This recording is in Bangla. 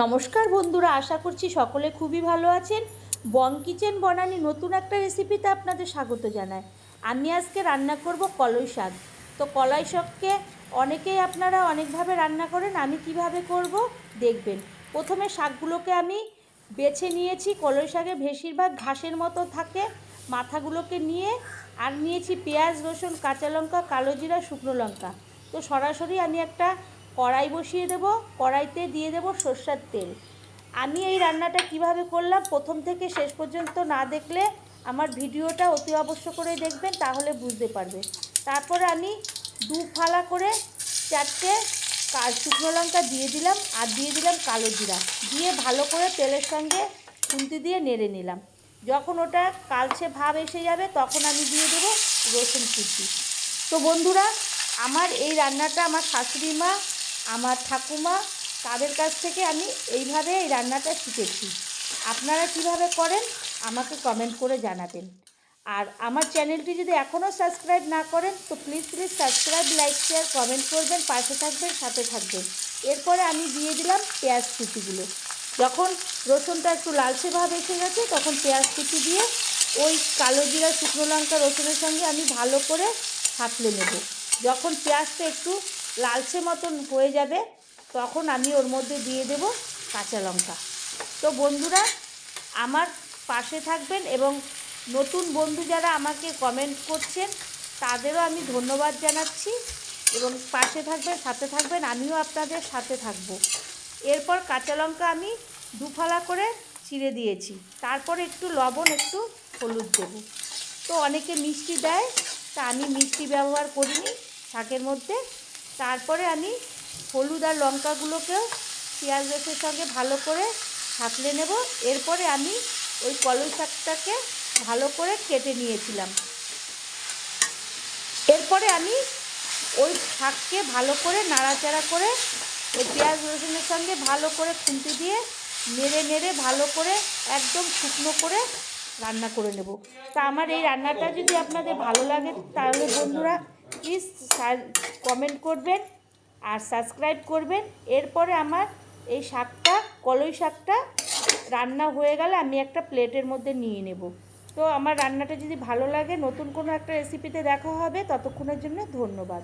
নমস্কার বন্ধুরা, আশা করছি সকলে খুবই ভালো আছেন। বং কিচেন বনানি নতুন একটা রেসিপিতে আপনাদের স্বাগত জানাই। আমি আজকে রান্না করব কলাই শাক। তো কলাই শাককে অনেকেই আপনারা অনেকভাবে রান্না করেন, আমি কিভাবে করব দেখবেন। প্রথমে শাকগুলোকে আমি বেছে নিয়েছি। কলাই শাকে বেশিরভাগ ঘাসের মতো থাকে, মাথাগুলোকে নিয়ে আর নিয়েছি পেঁয়াজ, রসুন, কাঁচা লঙ্কা, কালো জিরা, শুকনো লঙ্কা। তো সরাসরি আমি একটা কড়াই বসিয়ে দেব। কড়াইতে দিয়ে দেব সরষের তেল। আমি এই রান্নাটা কিভাবে করলাম প্রথম থেকে শেষ পর্যন্ত না দেখলে আমার ভিডিওটা অতি অবশ্য করে দেখবেন, তাহলে বুঝতে পারবে। তারপরে আমি দু ফালা করে 4টে শুকনো লঙ্কা দিয়ে দিলাম আর দিয়ে দিলাম কালো জিরা, দিয়ে ভালো করে তেলের সঙ্গে খুন্তি দিয়ে নেড়ে নিলাম। যখন ওটা কালচে ভাব এসে যাবে তখন আমি দিয়ে দেবো রসুন কুচি। তো বন্ধুরা, আমার এই রান্নাটা আমার শাশুড়ি মা, আমার ঠাকুমা, তাদের কাছ থেকে আমি এইভাবে এই রান্নাটা শিখেছি। আপনারা কিভাবে করেন আমাকে কমেন্ট করে জানাবেন। আর আমার চ্যানেলটি যদি এখনও সাবস্ক্রাইব না করেন তো please subscribe, like, share, comment করবেন, পাশে থাকবেন, সাথে থাকবেন। এরপরে আমি দিয়ে দিলাম পেঁয়াজ কুচিগুলো। যখন রসুনটা একটু লালচে ভাব এসে গেছে তখন পেঁয়াজ কুচি দিয়ে ওই কালো জিরা, শুকনো লঙ্কা, রসুনের সঙ্গে আমি ভালো করে থাকলে নেব। যখন পেঁয়াজটা একটু লালচে মতন হয়ে যাবে তখন আমি ওর মধ্যে দিয়ে দেব কাঁচা লঙ্কা। তো বন্ধুরা, আমার পাশে থাকবেন এবং নতুন বন্ধু যারা আমাকে কমেন্ট করছেন তাদেরও আমি ধন্যবাদ জানাচ্ছি, এবং পাশে থাকবেন, সাথে থাকবেন, আমিও আপনাদের সাথে থাকব। এরপর কাঁচা লঙ্কা আমি দুফালা করে চিড়ে দিয়েছি। তারপর একটু লবণ, একটু হলুদ দেব। তো অনেকে মিষ্টি দেয়, তা আমি মিষ্টি ব্যবহার করিনি শাকের মধ্যে। তারপরে আমি হলুদ আর লঙ্কাগুলোকেও পেঁয়াজ রসের সঙ্গে ভালো করে থাকলে নেব। এরপরে আমি ওই কলই শাকটাকে ভালো করে কেটে নিয়েছিলাম। এরপরে আমি ওই শাককে ভালো করে নাড়াচাড়া করে ওই পেঁয়াজ রসুনের সঙ্গে ভালো করে খুন্তি দিয়ে নেড়ে নেড়ে ভালো করে একদম শুকনো করে রান্না করে নেব। তা আমার এই রান্নাটা যদি আপনাদের ভালো লাগে তাহলে বন্ধুরা প্লিজ কমেন্ট করবেন আর সাবস্ক্রাইব করবেন। এরপরে আমার এই শাকটা, কলই শাকটা রান্না হয়ে গেলে আমি একটা প্লেটের মধ্যে নিয়ে নেব। তো আমার রান্নাটা যদি ভালো লাগে নতুন কোনো একটা রেসিপিতে দেখা হবে। ততক্ষণের জন্য ধন্যবাদ।